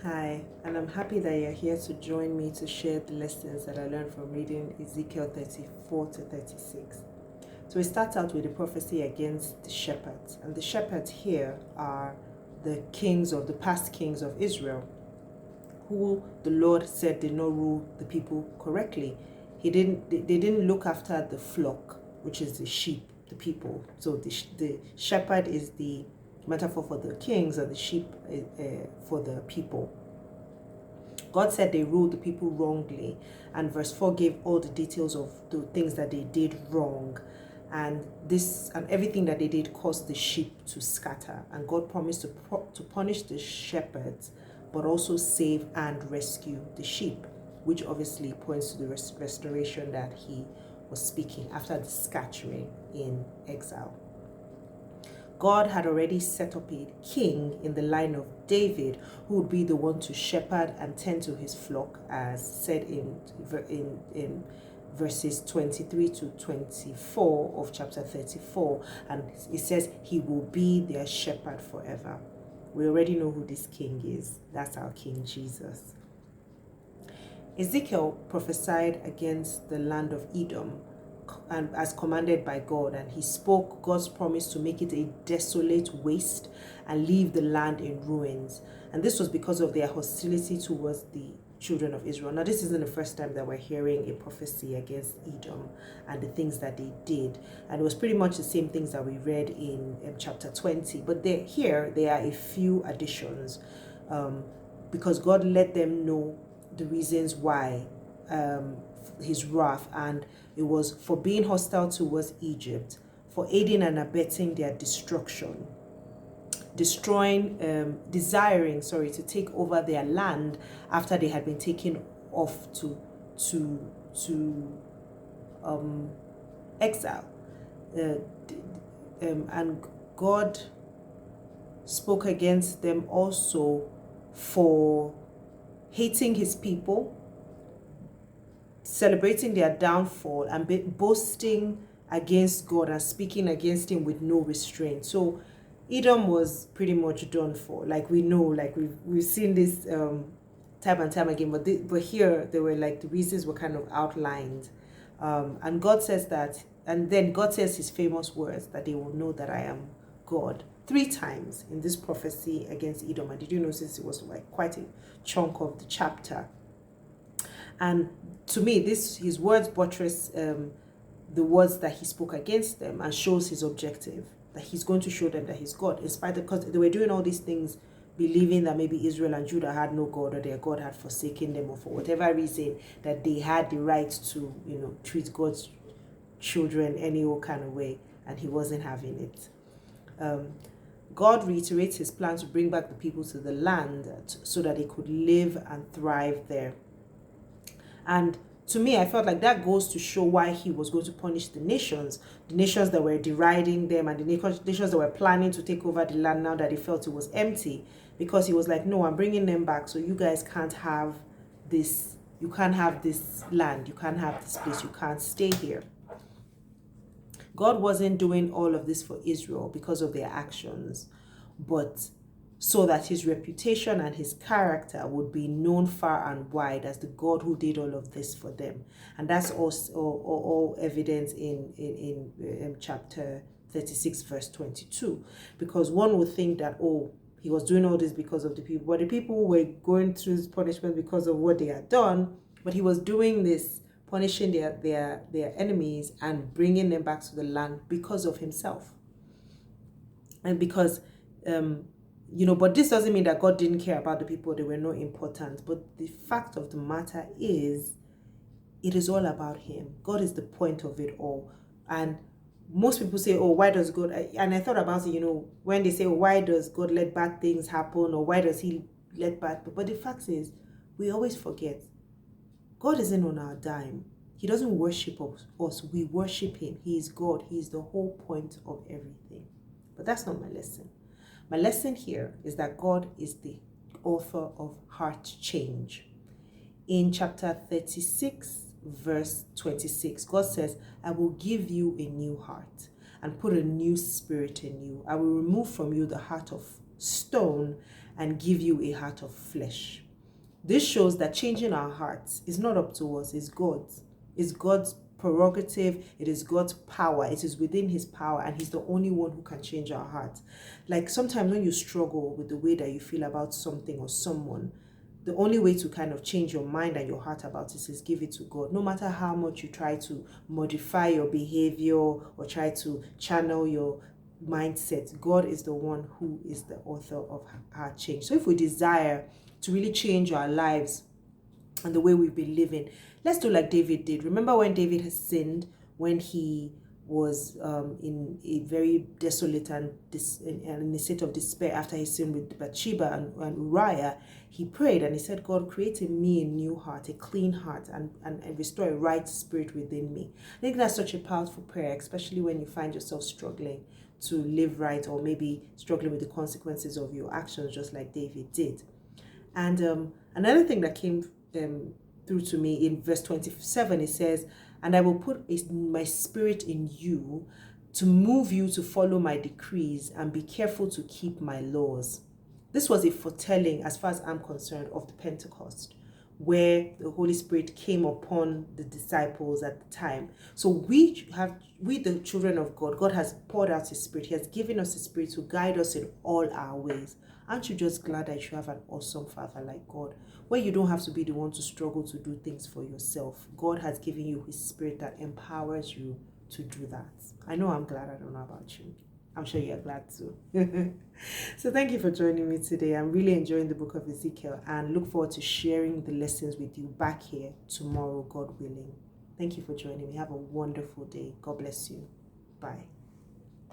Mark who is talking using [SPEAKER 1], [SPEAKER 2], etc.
[SPEAKER 1] Hi, and I'm happy that you're here to join me to share the lessons that I learned from reading Ezekiel 34 to 36. So we start out with the prophecy against the shepherds, and the shepherds here are the past kings of Israel, who the Lord said did not rule the people correctly. They didn't look after the flock, which is the sheep, the people. So the shepherd is the metaphor for the kings, and the sheep for the people. God said they ruled the people wrongly, and verse 4 gave all the details of the things that they did wrong, and everything that they did caused the sheep to scatter. And God promised to punish the shepherds, but also save and rescue the sheep, which obviously points to the restoration that he was speaking after the scattering in exile. God had already set up a king in the line of David who would be the one to shepherd and tend to his flock, as said in verses 23 to 24 of chapter 34. And it says he will be their shepherd forever. We already know who this king is. That's our King Jesus. Ezekiel prophesied against the land of Edom, and as commanded by God, and he spoke God's promise to make it a desolate waste and leave the land in ruins. And this was because of their hostility towards the children of Israel. Now, this isn't the first time that we're hearing a prophecy against Edom and the things that they did, and it was pretty much the same things that we read in chapter 20, but here there are a few additions, because God let them know the reasons why, his wrath, and it was for being hostile towards Egypt, for aiding and abetting their destruction, desiring to take over their land after they had been taken off to exile, and God spoke against them also for hating his people, celebrating their downfall, and boasting against God and speaking against him with no restraint. So Edom was pretty much done for. Like we know, like we've seen this time and time again, but here they were like the reasons were kind of outlined, and God says that, and then God says his famous words that they will know that I am God 3 times in this prophecy against Edom. And did you notice it was like quite a chunk of the chapter? And to me, his words buttress the words that he spoke against them, and shows his objective, that he's going to show them that he's God, in spite of, because they were doing all these things believing that maybe Israel and Judah had no God, or their God had forsaken them, or for whatever reason that they had the right to, treat God's children any old kind of way, and he wasn't having it. God reiterates his plan to bring back the people to the land so that they could live and thrive there. And to me, I felt like that goes to show why he was going to punish the nations that were deriding them, and the nations that were planning to take over the land now that they felt it was empty, because he was like, no, I'm bringing them back, so you guys can't have this, you can't have this land, you can't have this place, you can't stay here. God wasn't doing all of this for Israel because of their actions, but so that his reputation and his character would be known far and wide as the God who did all of this for them. And that's also all evidence in chapter 36 verse 22, because one would think that, oh, he was doing all this because of the people, but the people were going through this punishment because of what they had done, but he was doing this, punishing their enemies and bringing them back to the land because of himself. And because but this doesn't mean that God didn't care about the people, they were not important. But the fact of the matter is, it is all about him. God is the point of it all. And most people say, oh, why does God, and I thought about it, when they say, why does God let bad things happen, or why does he let but the fact is, we always forget, God isn't on our dime. He doesn't worship us, we worship him. He is God. He is the whole point of everything. But that's not my lesson. My lesson here is that God is the author of heart change. In chapter 36, verse 26, God says, I will give you a new heart and put a new spirit in you. I will remove from you the heart of stone and give you a heart of flesh. This shows that changing our hearts is not up to us, it's God's. It's God's prerogative, it is God's power, it is within his power, and he's the only one who can change our hearts. Like sometimes when you struggle with the way that you feel about something or someone, the only way to kind of change your mind and your heart about it is give it to God. No matter how much you try to modify your behavior or try to channel your mindset, God is the one who is the author of our change. So if we desire to really change our lives and the way we've been living, let's do like David did. Remember when David has sinned, when he was in a very desolate and in a state of despair after he sinned with Bathsheba and Uriah, he prayed and he said, God, create in me a new heart, a clean heart, and restore a right spirit within me. I think that's such a powerful prayer, especially when you find yourself struggling to live right, or maybe struggling with the consequences of your actions, just like David did. And another thing that came through to me in verse 27, it says, and I will put my spirit in you to move you to follow my decrees and be careful to keep my laws. This was a foretelling, as far as I'm concerned, of the Pentecost, where the Holy Spirit came upon the disciples at the time. So we, the children of God, God has poured out his spirit. He has given us his spirit to guide us in all our ways. Aren't you just glad that you have an awesome Father like God, where you don't have to be the one to struggle to do things for yourself? God has given you his spirit that empowers you to do that. I know I'm glad. I don't know about you. I'm sure you're glad too. So thank you for joining me today. I'm really enjoying the book of Ezekiel and look forward to sharing the lessons with you back here tomorrow, God willing. Thank you for joining me. Have a wonderful day. God bless you. Bye.